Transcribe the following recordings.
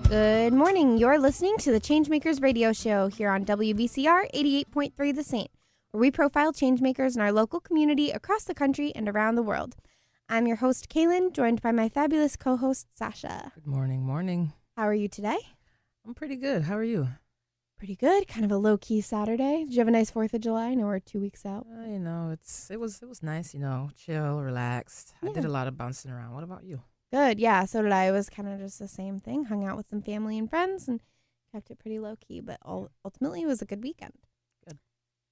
Good morning. You're listening to the Changemakers radio show here on WBCR 88.3 The Saint, where we profile changemakers in our local community across the country and around the world. I'm your host, Caylin, joined by my fabulous co-host, Sasha. Good morning. How are you today? I'm pretty good. How are you? Pretty good. Kind of a low-key Saturday. Did you have a nice 4th of July? I know we're 2 weeks out. It was nice, chill, relaxed. Yeah. I did a lot of bouncing around. What about you? Good. Yeah, so did I. It was kind of just the same thing. Hung out with some family and friends and kept it pretty low-key, but ultimately it was a good weekend. Good.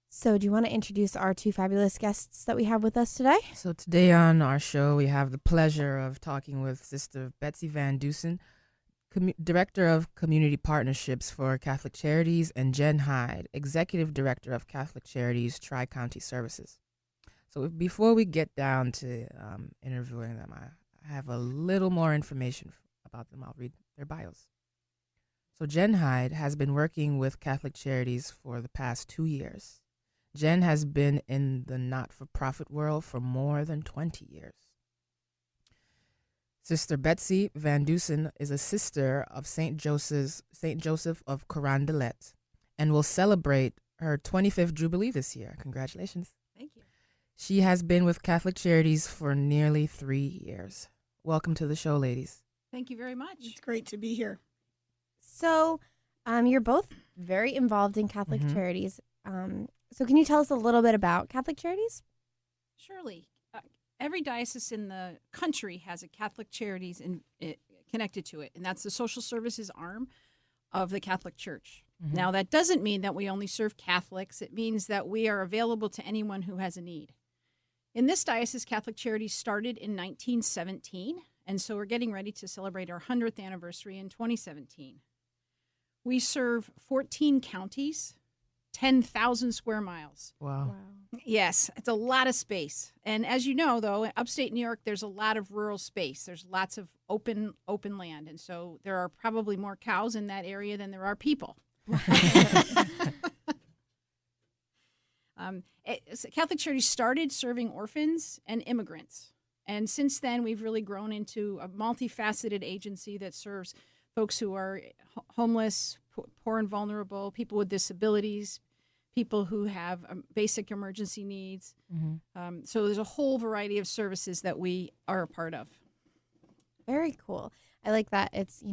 So do you want to introduce our two fabulous guests that we have with us today? So today on our show, we have the pleasure of talking with Sister Betsy Van Dusen, Director of Community Partnerships for Catholic Charities, and Jen Hyde, Executive Director of Catholic Charities Tri-County Services. So before we get down to interviewing them, I have a little more information about them. I'll read their bios. So Jen Hyde has been working with Catholic Charities for the past 2 years. Jen has been in the not-for-profit world for more than 20 years. Sister Betsy Van Dusen is a sister of St. Joseph of Carondelet and will celebrate her 25th Jubilee this year. Congratulations. Thank you. She has been with Catholic Charities for nearly 3 years. Welcome to the show, ladies. Thank you very much. It's great to be here. So you're both very involved in Catholic Charities. So can you tell us a little bit about Catholic Charities? Surely. Every diocese in the country has a Catholic Charities connected to it, and that's the social services arm of the Catholic Church. Mm-hmm. Now, that doesn't mean that we only serve Catholics. It means that we are available to anyone who has a need. In this diocese, Catholic Charities started in 1917, and so we're getting ready to celebrate our 100th anniversary in 2017. We serve 14 counties, 10,000 square miles. Wow. Yes, it's a lot of space. And as you know, though, in upstate New York, there's a lot of rural space. There's lots of open land. And so there are probably more cows in that area than there are people. Catholic Charities started serving orphans and immigrants. And since then, we've really grown into a multifaceted agency that serves folks who are homeless, poor and vulnerable, people with disabilities, people who have basic emergency needs. Mm-hmm. So there's a whole variety of services that we are a part of. Very cool. I like that it's,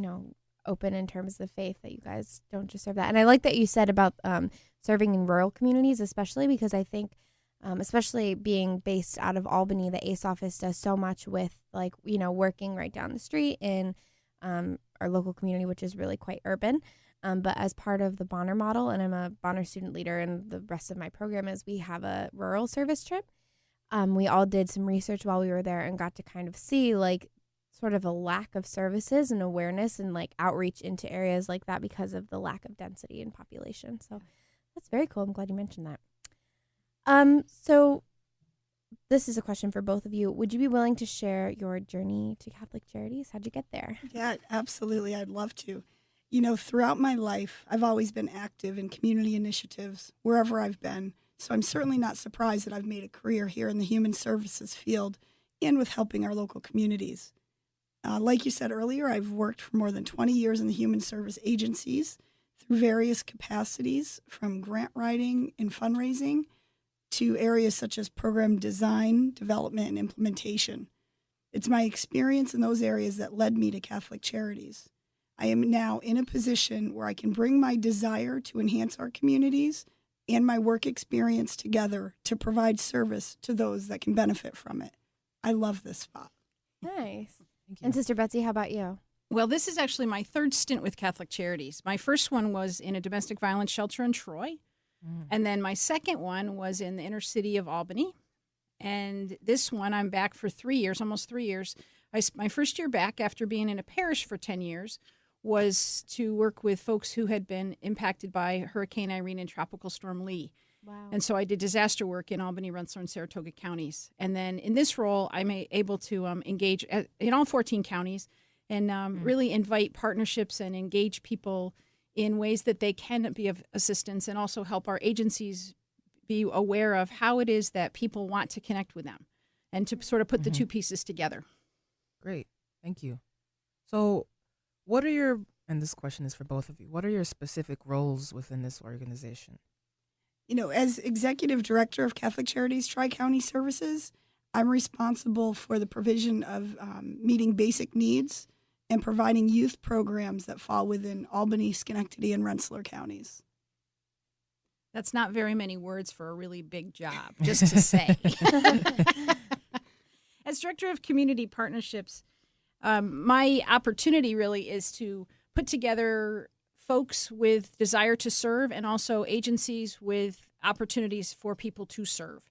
open in terms of faith, that you guys don't just serve that. And I like that you said about serving in rural communities, especially because I think, especially being based out of Albany, the ACE office does so much with, working right down the street in our local community, which is really quite urban. But as part of the Bonner model, and I'm a Bonner student leader, and the rest of my program is we have a rural service trip. We all did some research while we were there and got to kind of see sort of a lack of services and awareness and outreach into areas like that because of the lack of density in population. So that's very cool. I'm glad you mentioned that. So this is a question for both of you. Would you be willing to share your journey to Catholic Charities? How'd you get there? Yeah, absolutely. I'd love to. Throughout my life, I've always been active in community initiatives wherever I've been. So I'm certainly not surprised that I've made a career here in the human services field and with helping our local communities. Like you said earlier, I've worked for more than 20 years in the human service agencies through various capacities, from grant writing and fundraising to areas such as program design, development, and implementation. It's my experience in those areas that led me to Catholic Charities. I am now in a position where I can bring my desire to enhance our communities and my work experience together to provide service to those that can benefit from it. I love this spot. Nice. Thank you. And Sister Betsy, how about you? Well, this is actually my third stint with Catholic Charities. My first one was in a domestic violence shelter in Troy. And then my second one was in the inner city of Albany. And this one, I'm back for 3 years, almost 3 years. My first year back after being in a parish for 10 years was to work with folks who had been impacted by Hurricane Irene and Tropical Storm Lee. Wow. And so I did disaster work in Albany, Rensselaer, and Saratoga counties. And then in this role, I'm able to engage in all 14 counties and really invite partnerships and engage people in ways that they can be of assistance, and also help our agencies be aware of how it is that people want to connect with them and to sort of put the two pieces together. Great. Thank you. So what are your And this question is for both of you. What are your specific roles within this organization? As executive director of Catholic Charities Tri-County Services, I'm responsible for the provision of meeting basic needs and providing youth programs that fall within Albany, Schenectady, and Rensselaer counties. That's not very many words for a really big job, just to say. As Director of Community Partnerships, my opportunity really is to put together folks with desire to serve and also agencies with opportunities for people to serve.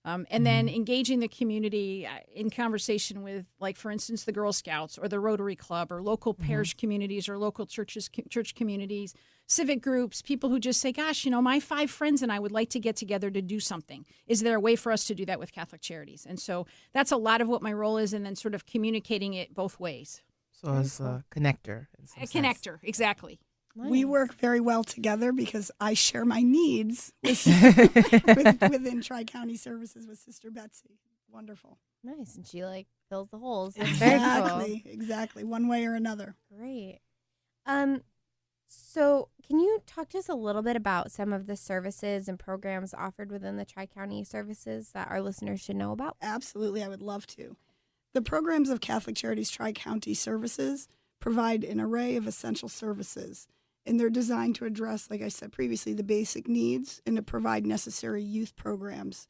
And then engaging the community in conversation with, like, for instance, the Girl Scouts or the Rotary Club or local parish communities or local church communities, civic groups, people who just say, gosh, my 5 friends and I would like to get together to do something. Is there a way for us to do that with Catholic Charities? And so that's a lot of what my role is, and then sort of communicating it both ways. So as a connector. A connector, exactly. Nice. We work very well together because I share my needs within Tri-County Services with Sister Betsy. Wonderful. Nice. And she fills the holes. That's very cool. Exactly. One way or another. Great. So can you talk to us a little bit about some of the services and programs offered within the Tri-County Services that our listeners should know about? Absolutely. I would love to. The programs of Catholic Charities Tri-County Services provide an array of essential services, and they're designed to address, like I said previously, the basic needs and to provide necessary youth programs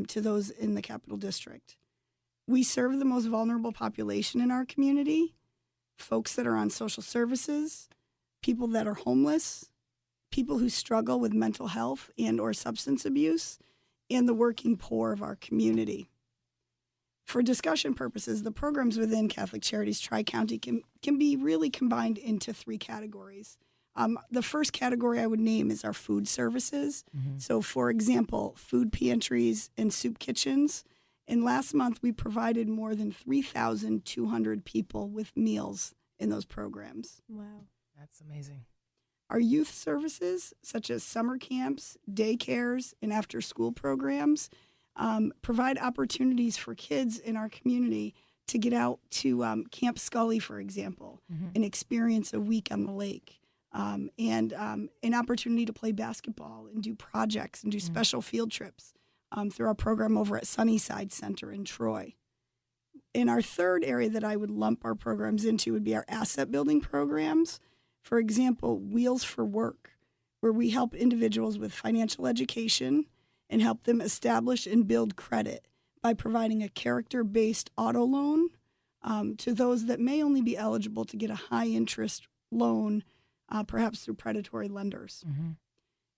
to those in the Capital District. We serve the most vulnerable population in our community, folks that are on social services, people that are homeless, people who struggle with mental health and or substance abuse, and the working poor of our community. For discussion purposes, the programs within Catholic Charities Tri-County can be really combined into 3 categories. The first category I would name is our food services. So, for example, food pantries and soup kitchens. And last month, we provided more than 3,200 people with meals in those programs. Wow. That's amazing. Our youth services, such as summer camps, daycares, and after-school programs, provide opportunities for kids in our community to get out to Camp Scully, for example, and experience a week on the lake. And an opportunity to play basketball and do projects and do special field trips through our program over at Sunnyside Center in Troy. And our third area that I would lump our programs into would be our asset building programs. For example, Wheels for Work, where we help individuals with financial education and help them establish and build credit by providing a character-based auto loan to those that may only be eligible to get a high-interest loan, perhaps through predatory lenders.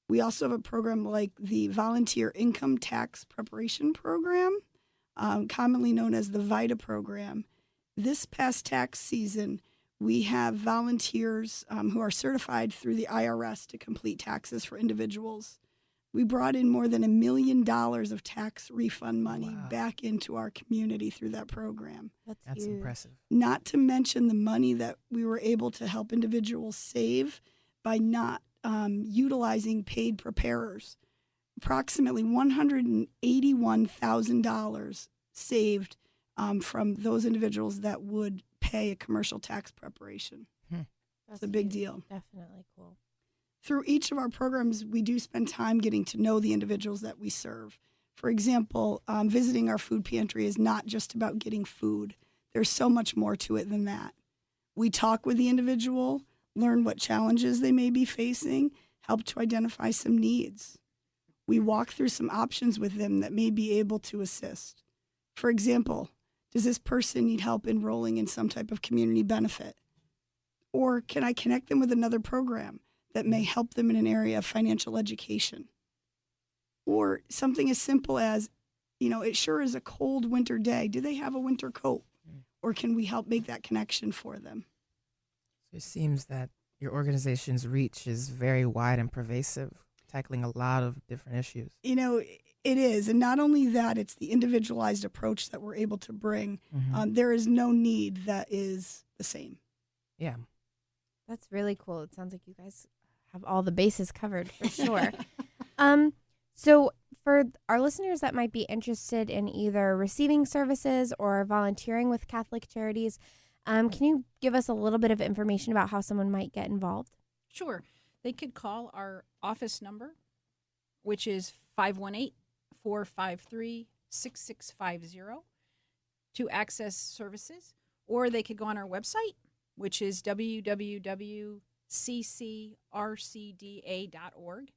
We also have a program like the Volunteer Income Tax Preparation Program, commonly known as the VITA program. This past tax season, we have volunteers who are certified through the IRS to complete taxes for individuals. We brought in more than $1 million of tax refund money back into our community through that program. That's impressive. Not to mention the money that we were able to help individuals save by not utilizing paid preparers. Approximately $181,000 saved from those individuals that would pay a commercial tax preparation. That's a big deal. Definitely cool. Through each of our programs, we do spend time getting to know the individuals that we serve. For example, visiting our food pantry is not just about getting food. There's so much more to it than that. We talk with the individual, learn what challenges they may be facing, help to identify some needs. We walk through some options with them that may be able to assist. For example, does this person need help enrolling in some type of community benefit? Or can I connect them with another program that may help them in an area of financial education? Or something as simple as, it sure is a cold winter day. Do they have a winter coat? Or can we help make that connection for them? It seems that your organization's reach is very wide and pervasive, tackling a lot of different issues. It is. And not only that, it's the individualized approach that we're able to bring. There is no need that is the same. Yeah. That's really cool. It sounds like you guys have all the bases covered for sure. So for our listeners that might be interested in either receiving services or volunteering with Catholic Charities, Can you give us a little bit of information about how someone might get involved? Sure. They could call our office number, which is 518-453-6650 to access services, or they could go on our website, which is www.ccrcda.org.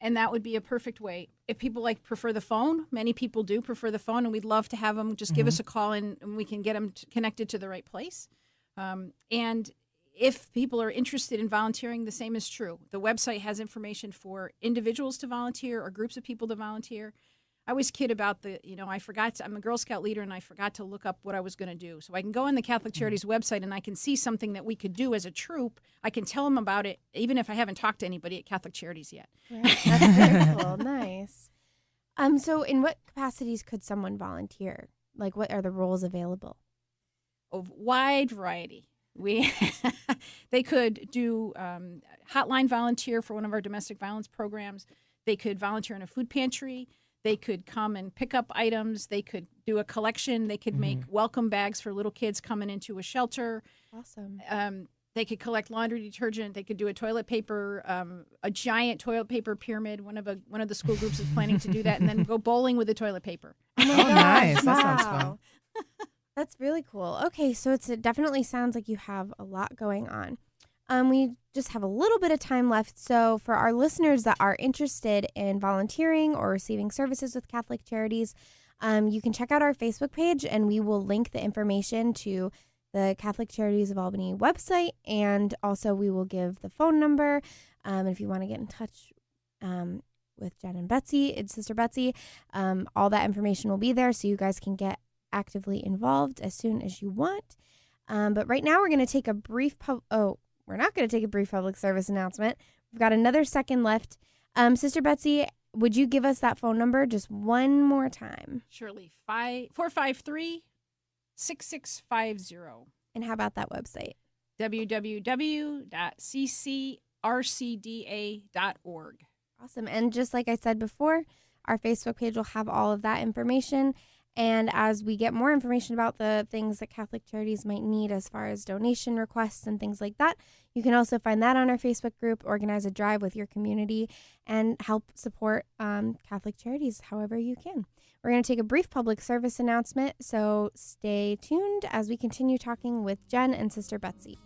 And that would be a perfect way. If people prefer the phone, many people do prefer the phone, and we'd love to have them just give us a call and we can get them connected to the right place. And if people are interested in volunteering, the same is true. The website has information for individuals to volunteer or groups of people to volunteer. I always kid about I'm a Girl Scout leader and I forgot to look up what I was going to do. So I can go on the Catholic Charities website and I can see something that we could do as a troop. I can tell them about it, even if I haven't talked to anybody at Catholic Charities yet. Right. That's very cool. Nice. So in what capacities could someone volunteer? Like, what are the roles available? A wide variety. They could do hotline volunteer for one of our domestic violence programs. They could volunteer in a food pantry. They could come and pick up items. They could do a collection. They could make welcome bags for little kids coming into a shelter. Awesome. They could collect laundry detergent. They could do a toilet paper, a giant toilet paper pyramid. One of the school groups is planning to do that, and then go bowling with the toilet paper. Oh, my Oh, gosh, nice. That sounds wow. fun. That's really cool. Okay, so it definitely sounds like you have a lot going on. We just have a little bit of time left. So for our listeners that are interested in volunteering or receiving services with Catholic Charities, you can check out our Facebook page, and we will link the information to the Catholic Charities of Albany website. And also we will give the phone number. If you want to get in touch with Jen and Betsy, it's Sister Betsy, all that information will be there so you guys can get actively involved as soon as you want. But right now we're going to take a brief we're not going to take a brief public service announcement. We've got another second left. Sister Betsy, would you give us that phone number just one more time? Surely. 453-6650. And how about that website? www.ccrcda.org. Awesome. And just like I said before, our Facebook page will have all of that information. And as we get more information about the things that Catholic Charities might need as far as donation requests and things like that, you can also find that on our Facebook group, organize a drive with your community, and help support Catholic Charities however you can. We're going to take a brief public service announcement, so stay tuned as we continue talking with Jen and Sister Betsy.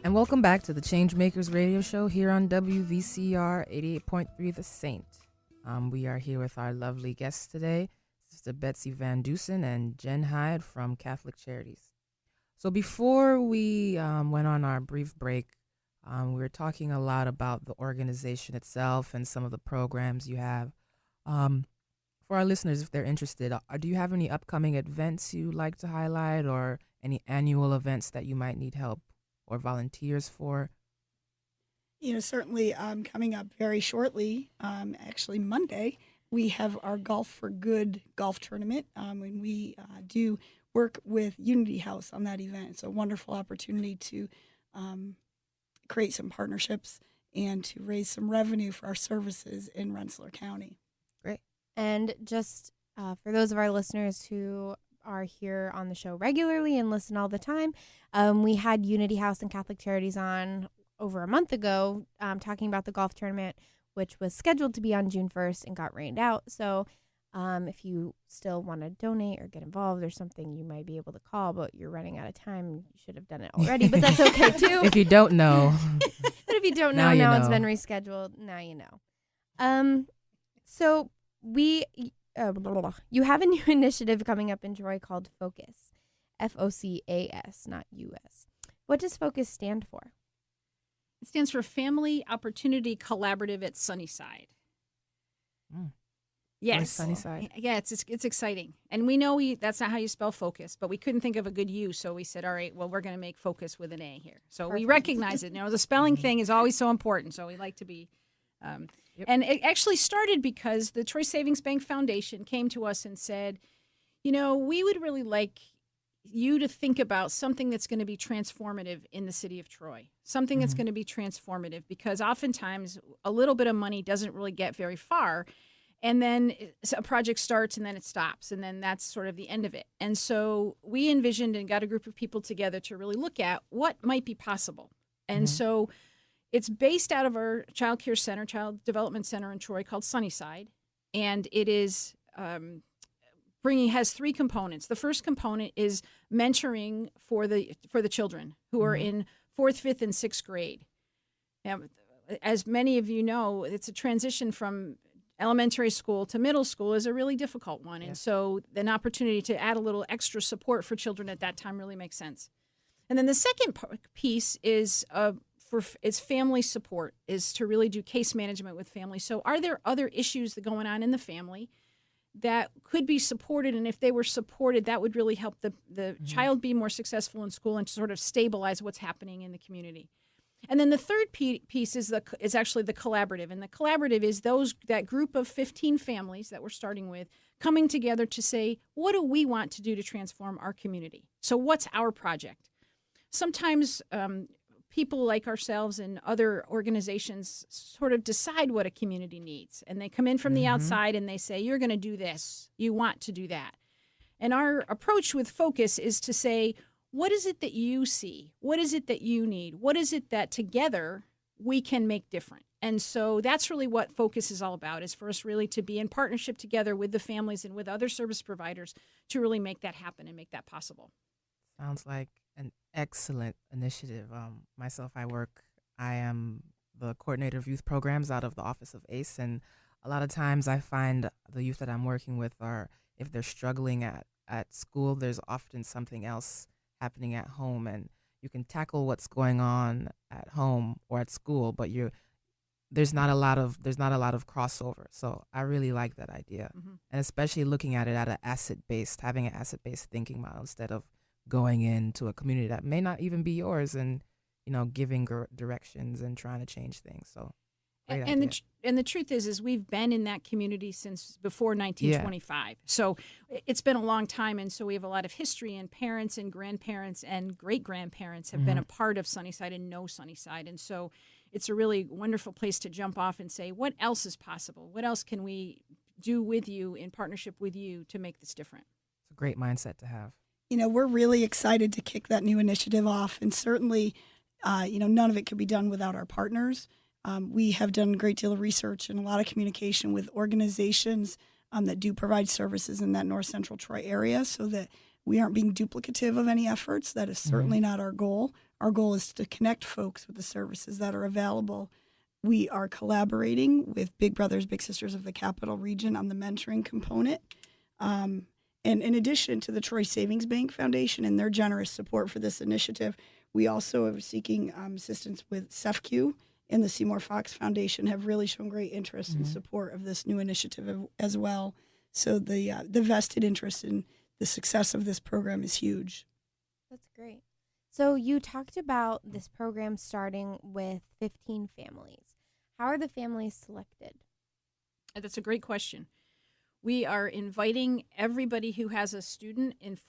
And welcome back to the Changemakers radio show here on WVCR 88.3 The Saint. We are here with our lovely guests today, Sister Betsy Van Dusen and Jen Hyde from Catholic Charities. So before we went on our brief break, we were talking a lot about the organization itself and some of the programs you have. For our listeners, if they're interested, do you have any upcoming events you'd like to highlight or any annual events that you might need help or volunteers for? Certainly coming up very shortly, actually Monday, we have our Golf for Good golf tournament. And we do work with Unity House on that event. It's a wonderful opportunity to create some partnerships and to raise some revenue for our services in Rensselaer County. Great. And just for those of our listeners who are here on the show regularly and listen all the time, we had Unity House and Catholic Charities on over a month ago talking about the golf tournament, which was scheduled to be on June 1st and got rained out. So if you still want to donate or get involved or something, you might be able to call, but you're running out of time. You should have done it already, but that's okay too. If you don't know. But if you don't know, now it's been rescheduled. Now you know. So you have a new initiative coming up in Troy called Focus, FOCAS, not US. What does Focus stand for? It stands for Family Opportunity Collaborative at Sunnyside. Yes. Sunnyside. Yeah, it's exciting. And we know that's not how you spell focus, but we couldn't think of a good U, so we said, all right, well, we're going to make focus with an A here. So we recognize it. The spelling thing is always so important, so we like to be Yep. And it actually started because the Troy Savings Bank Foundation came to us and said, we would really like you to think about something that's going to be transformative in the city of Troy, something that's going to be transformative, because oftentimes a little bit of money doesn't really get very far. And then a project starts and then it stops. And then that's sort of the end of it. And so we envisioned and got a group of people together to really look at what might be possible. And so it's based out of our child care center, child development center in Troy called Sunnyside. And it is has three components. The first component is mentoring for the children who are in 4th, 5th, and 6th grade. Now, as many of you know, it's a transition from elementary school to middle school is a really difficult one. And so an opportunity to add a little extra support for children at that time really makes sense. And then the second piece is family support, is to really do case management with families. So are there other issues that are going on in the family that could be supported? And if they were supported, that would really help the child be more successful in school and sort of stabilize what's happening in the community. And then the third piece is actually the collaborative. And the collaborative is that group of 15 families that we're starting with coming together to say, what do we want to do to transform our community? So what's our project? Sometimes people like ourselves and other organizations sort of decide what a community needs. And they come in from the outside and they say, you're going to do this. You want to do that. And our approach with Focus is to say, what is it that you see? What is it that you need? What is it that together we can make different? And so that's really what Focus is all about, is for us really to be in partnership together with the families and with other service providers to really make that happen and make that possible. Sounds like an excellent initiative. I am the coordinator of youth programs out of the Office of ACE, and a lot of times I find the youth that I'm working with if they're struggling at school, there's often something else happening at home, and you can tackle what's going on at home or at school, but there's not a lot of crossover. So I really like that idea, and especially looking at it at having an asset-based thinking model instead of going into a community that may not even be yours and giving directions and trying to change things. So great idea. And the truth is we've been in that community since before 1925. Yeah. So it's been a long time, and so we have a lot of history, and parents and grandparents and great-grandparents have been a part of Sunnyside and know Sunnyside. And so it's a really wonderful place to jump off and say, what else is possible? What else can we do with you, in partnership with you, to make this different? It's a great mindset to have. We're really excited to kick that new initiative off, and certainly, none of it could be done without our partners. We have done a great deal of research and a lot of communication with organizations that do provide services in that North Central Troy area, so that we aren't being duplicative of any efforts. That is certainly not our goal. Our goal is to connect folks with the services that are available. We are collaborating with Big Brothers Big Sisters of the Capital Region on the mentoring component. And in addition to the Troy Savings Bank Foundation and their generous support for this initiative, we also are seeking assistance with SEFCU and the Seymour Fox Foundation have really shown great interest and support of this new initiative as well. So the vested interest in the success of this program is huge. That's great. So you talked about this program starting with 15 families. How are the families selected? That's a great question. We are inviting everybody who has a student in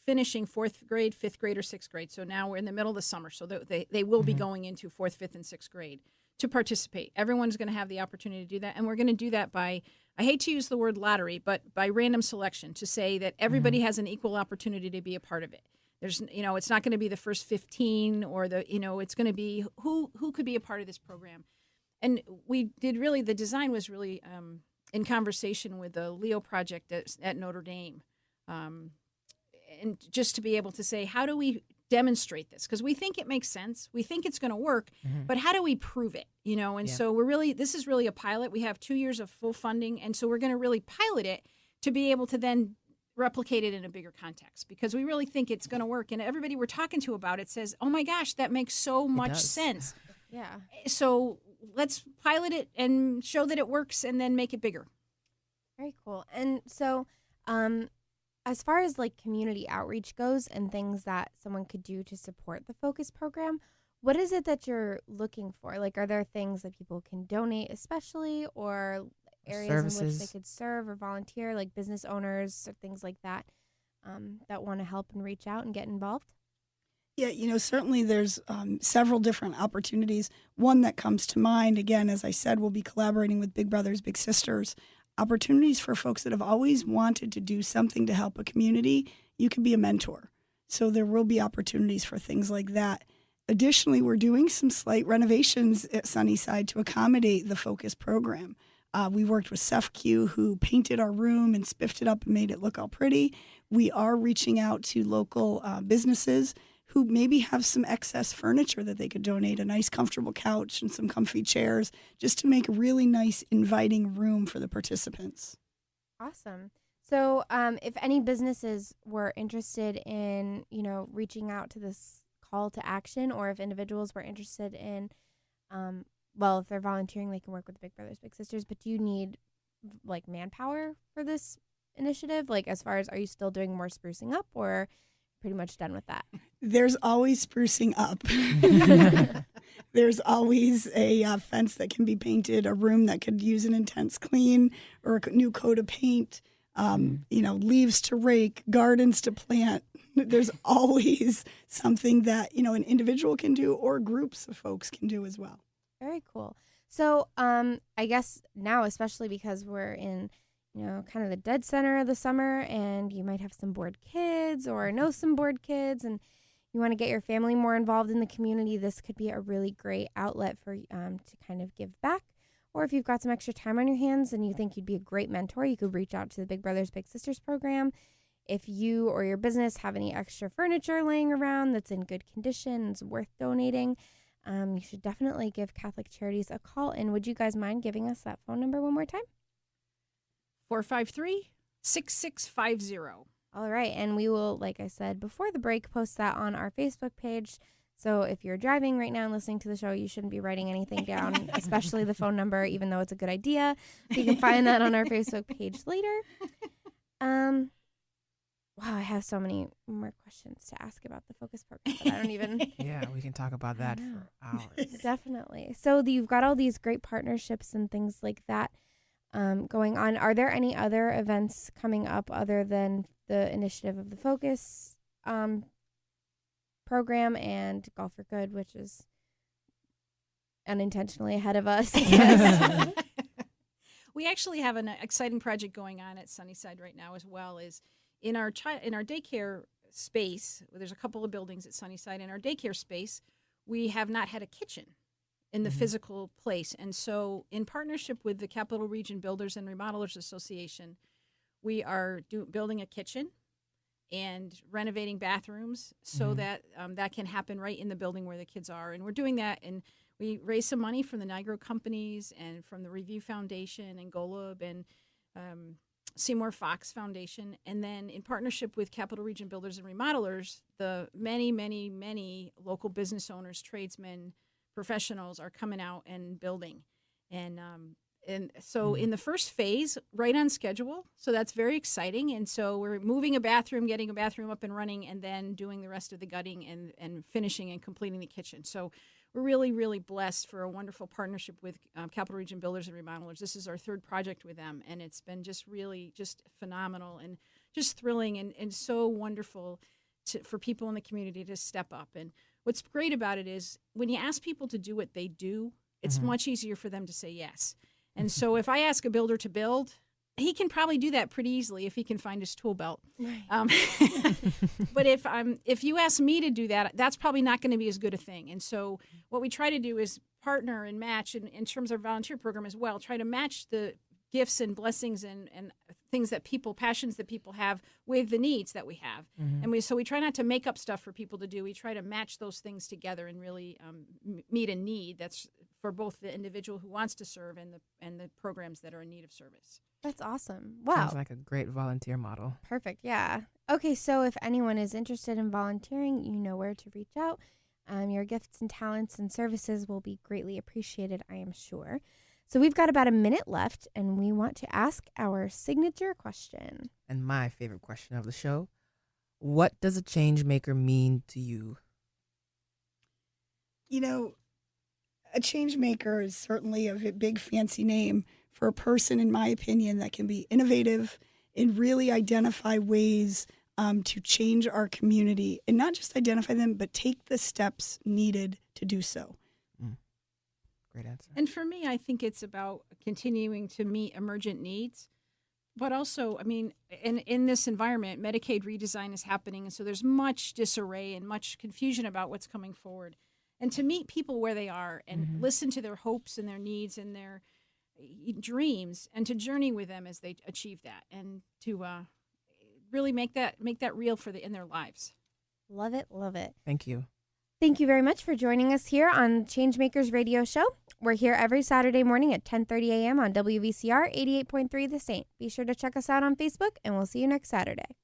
finishing 4th grade, 5th grade, or 6th grade. So now we're in the middle of the summer, so they will be going into 4th, 5th, and 6th grade to participate. Everyone's going to have the opportunity to do that, and we're going to do that by, I hate to use the word lottery, but by random selection, to say that everybody has an equal opportunity to be a part of it. There's, it's not going to be the first 15 or it's going to be who could be a part of this program. And the design was really in conversation with the Leo Project at Notre Dame. And just to be able to say, how do we demonstrate this? Because we think it makes sense. We think it's going to work, but how do we prove it? So this is really a pilot. We have 2 years of full funding. And so we're going to really pilot it to be able to then replicate it in a bigger context, because we really think it's going to work. And everybody we're talking to about it says, oh my gosh, that makes so much sense. Yeah. So let's pilot it and show that it works and then make it bigger. Very cool. And so as far as like community outreach goes and things that someone could do to support the Focus program, What is it that you're looking for? Like, are there things that people can donate, especially, or areas in which they Services. could serve or volunteer, like business owners or things like that, that want to help and reach out and get involved? Yeah, certainly there's several different opportunities. One that comes to mind, again, as I said, we'll be collaborating with Big Brothers Big Sisters. Opportunities for folks that have always wanted to do something to help a community. You can be a mentor. So there will be opportunities for things like that. Additionally, we're doing some slight renovations at Sunnyside to accommodate the Focus program. We worked with SEFQ, who painted our room and spiffed it up and made it look all pretty. We are reaching out to local businesses who maybe have some excess furniture that they could donate, a nice comfortable couch and some comfy chairs, just to make a really nice, inviting room for the participants. Awesome. So, if any businesses were interested in, reaching out to this call to action, or if individuals were interested in, if they're volunteering, they can work with Big Brothers Big Sisters. But do you need like manpower for this initiative? Like, as far as, are you still doing more sprucing up, or pretty much done with that? There's always sprucing up. There's always a fence that can be painted, a room that could use an intense clean or a new coat of paint, leaves to rake, gardens to plant. There's always something that, an individual can do or groups of folks can do as well. Very cool. So I guess now, especially because we're in kind of the dead center of the summer, and you might have some bored kids or know some bored kids, and you want to get your family more involved in the community, this could be a really great outlet for to kind of give back. Or if you've got some extra time on your hands and you think you'd be a great mentor, you could reach out to the Big Brothers Big Sisters program. If you or your business have any extra furniture laying around that's in good condition and is worth donating, you should definitely give Catholic Charities a call. And would you guys mind giving us that phone number one more time? 453-6650. All right. And we will, like I said before the break, post that on our Facebook page. So if you're driving right now and listening to the show, you shouldn't be writing anything down, especially the phone number, even though it's a good idea. So you can find that on our Facebook page later. Wow, I have so many more questions to ask about the Focus program, but I don't even... Yeah, we can talk about that for hours. Definitely. So you've got all these great partnerships and things like that going on. Are there any other events coming up other than the initiative of the Focus program and Golf for Good, which is unintentionally ahead of us? Yes. We actually have an exciting project going on at Sunnyside right now as well. Is in our daycare space, there's a couple of buildings at Sunnyside. In our daycare space, we have not had a kitchen in the physical place. And so in partnership with the Capital Region Builders and Remodelers Association, we are building a kitchen and renovating bathrooms so that that can happen right in the building where the kids are. And we're doing that, and we raise some money from the Nigro companies and from the Review Foundation and Golub and Seymour Fox Foundation. And then in partnership with Capital Region Builders and Remodelers, the many, many, many local business owners, tradesmen, professionals are coming out and building. And so in the first phase, right on schedule. So that's very exciting. And so we're moving a bathroom, getting a bathroom up and running, and then doing the rest of the gutting and finishing and completing the kitchen. So we're really, really blessed for a wonderful partnership with Capital Region Builders and Remodelers. This is our third project with them, and it's been just really just phenomenal and just thrilling and so wonderful for people in the community to step up. And what's great about it is when you ask people to do what they do, it's much easier for them to say yes. And so if I ask a builder to build, he can probably do that pretty easily if he can find his tool belt. Right. But if you ask me to do that, that's probably not going to be as good a thing. And so what we try to do is partner and match in terms of our volunteer program as well, try to match the gifts and blessings and things that passions that people have with the needs that we have. And we try not to make up stuff for people to do. We try to match those things together and really meet a need that's for both the individual who wants to serve and the programs that are in need of service. That's awesome. Wow. Sounds like a great volunteer model. Perfect. Yeah. Okay, so if anyone is interested in volunteering, you know where to reach out. Your gifts and talents and services will be greatly appreciated, I am sure. So we've got about a minute left, and we want to ask our signature question. And my favorite question of the show, what does a change maker mean to you? You know, a change maker is certainly a big fancy name for a person, in my opinion, that can be innovative and really identify ways to change our community, and not just identify them, but take the steps needed to do so. Great answer. And for me, I think it's about continuing to meet emergent needs. But also, I mean, in this environment, Medicaid redesign is happening. And so there's much disarray and much confusion about what's coming forward. And to meet people where they are and listen to their hopes and their needs and their dreams, and to journey with them as they achieve that, and to really make that real in their lives. Love it. Love it. Thank you. Thank you very much for joining us here on Changemakers Radio Show. We're here every Saturday morning at 10:30 a.m. on WVCR 88.3 The Saint. Be sure to check us out on Facebook, and we'll see you next Saturday.